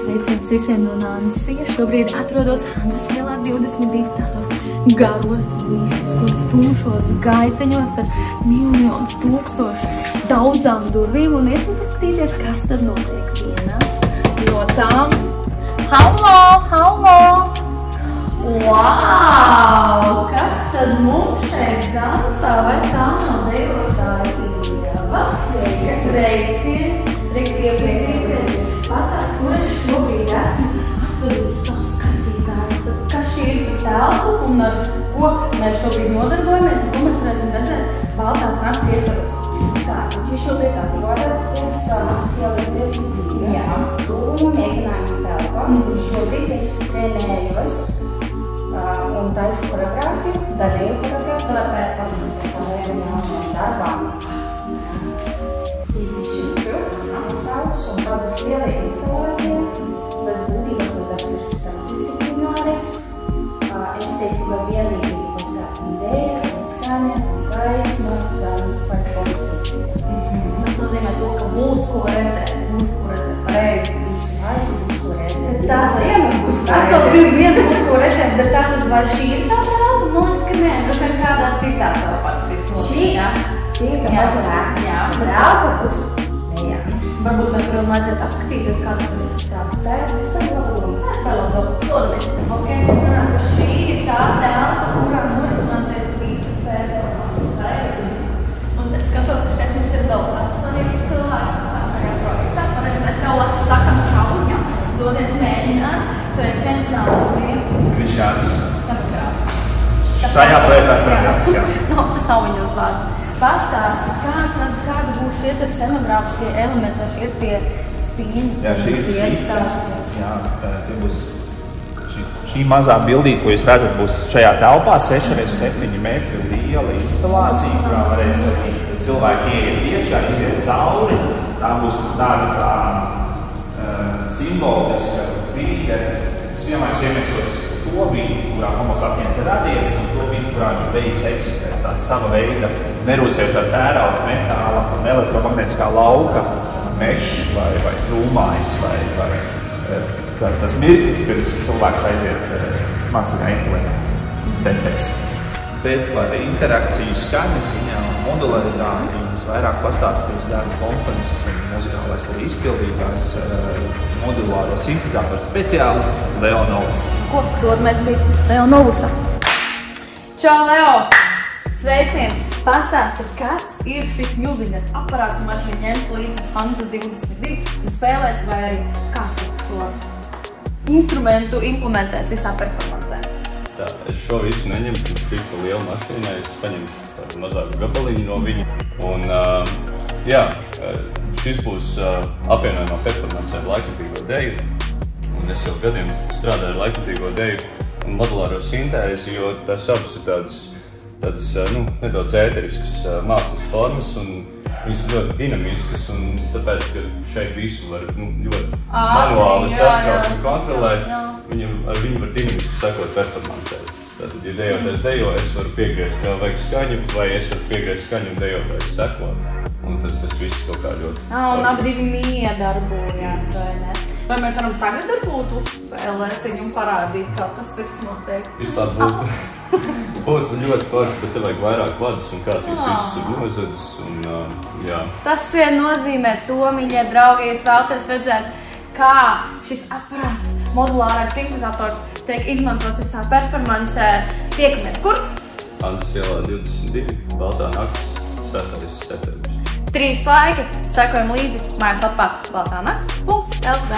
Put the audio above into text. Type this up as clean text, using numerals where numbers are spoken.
Sveiciens visiem no Nānisija. Šobrīd atrodos Hanzas ielā 22 tādos garos, mistiskos, tumšos gaiteņos ar miljonus tūkstošu daudzām durvīm un iesim paskatīties, kas tad notiek vienās no tām. Hallo, hallo! Wow! Kas tad mums šeit dancā? Vai tā nav dejotāja Ieva? Sveiciens! Reiks iepazīties. Pastāst, kur es šobrīd esmu atvedusi savu skatītājus. Kas šī ir par telpu un ar ko mēs šobrīd nodarbojamies un ko mēs varēsim redzēt Baltās nakts ietvaros. Tātad, jūs šobrīd atrodaties Hanzas ielā 22. Jā. Tuvumu mēģinājumu telpā. Šobrīd es trenējos un taisu koreogrāfiju, daļēju koreogrāfiju savā performancē, darbām. Sauc un tādas liela instalācija, pēc būtības tas darbs ir starpdisciplināris. Es teiktu, ka vienlīdzīgi pastāv un dēļa, un skaņa, un gaisma, gan pat konstrukcija. Tas nozīmē to, ka būs ko redzēt pareizi. Visu laiku būs ko redzēt. Tās dienas būs ko redzēt, bet tātad vai šī ir tā telpa? Man liekas, ka nē, droši vien kādā citā telpā tas viss notiek. Šī ir tā pati telpa būs. Varbūt mēs varam vajadzētu apskatīties, kāda tur izstāv. Tā ir Dodamies. Ok, zinām, ka šī ir tā telpa, kurā norisināsies visa performance. Un es skatos, ka šeit mums ir vēl tāds svarīgs cilvēks šajā projektā. Mēs tev sakam čau, dodies mēģināt. Sveiciens Nānisija. Krišāns. Scenogrāfs. Šajā projektā scenogrāfs, jā. Tas nav viņa uzvārds. Pastāst, kāda būs šie scenogrāfiskie elementi, šie ir tie spīņi? Jā, šī ir spīca. Jā, tie būs šī mazā bildīte, ko jūs redzat, būs šajā telpā 6x7 metri liela instalācija, kurā varēs arī cilvēki ieiet iekšā, iziet cauri. Tā būs tāda kā simboliska vide. Es vienlaikus iemiesos to vidi, kurā homo sapiens ir radies, un to vidi, kurā viņš beigas eksistēt. Tāda sava veida nerūcējušā tērauda, metāla un elektromagnētiskā lauka mešs vai krūmājs vai tas mirklis, pirms cilvēks aiziet mākslīgā intelekta stepēs. Bet par interakciju skaņas ziņā un modularitāti jums vairāk pastāstīs darba komponists un muzikālais izpildītājs, modulāro sintezātoru speciālists Leo Novus. Ko dodamies pie Leo Novusa? Čau, Leo! Sveiciens! Pastāsti, kas ir šis milzīgais aparāts, un vai tu ņems līdz Hanzas 22 un spēlēs, vai arī kā tu šo instrumentu implementēs visā performancē? Tā, es šo visu neņemu tik pa lielu mašīnai, es paņemu tādu mazāku gabaliņu no viņa. Un, jā, šis būs apvienojumā performancē ar laikmatīgo deju. Un es jau gadiem strādāju ar laikmatīgo deju un modulāro sintēzi, jo tās abas ir tādas nedaudz ēteriskas mākslas formas, un viņas ir ļoti dinamiskas, un tāpēc, ka šeit visu var ļoti manuāli saskaust un kontrolēt, ar viņu var dinamiski sekot performancē. Tātad, ja dejotais dejo, es varu piegriezt, jau vajag skaņu, vai es varu piegriezt skaņu un dejotājs sekot, un tad tas viss kaut kā ļoti... Un abi divi miedarbojās, vai ne? Vai mēs varam tagad varbūt uzspēlēt un parādīt, kā tas viss notiek? Vispār būtu ļoti forši, bet te vajag vairāk vadus un kāds jūs visus ir nozadzis, un jā. Tas vien nozīmē to, mīļie draugi, ja jūs vēlaties redzēt, kā šis aparāts, modulārais sintezators tiek izmantots visā performancē. Tiekamies kur? Hanzas ielā 22, Baltā nakts, 6. septembris. 3 laiki, sekojam līdzi mājaslapā baltānakts.lv.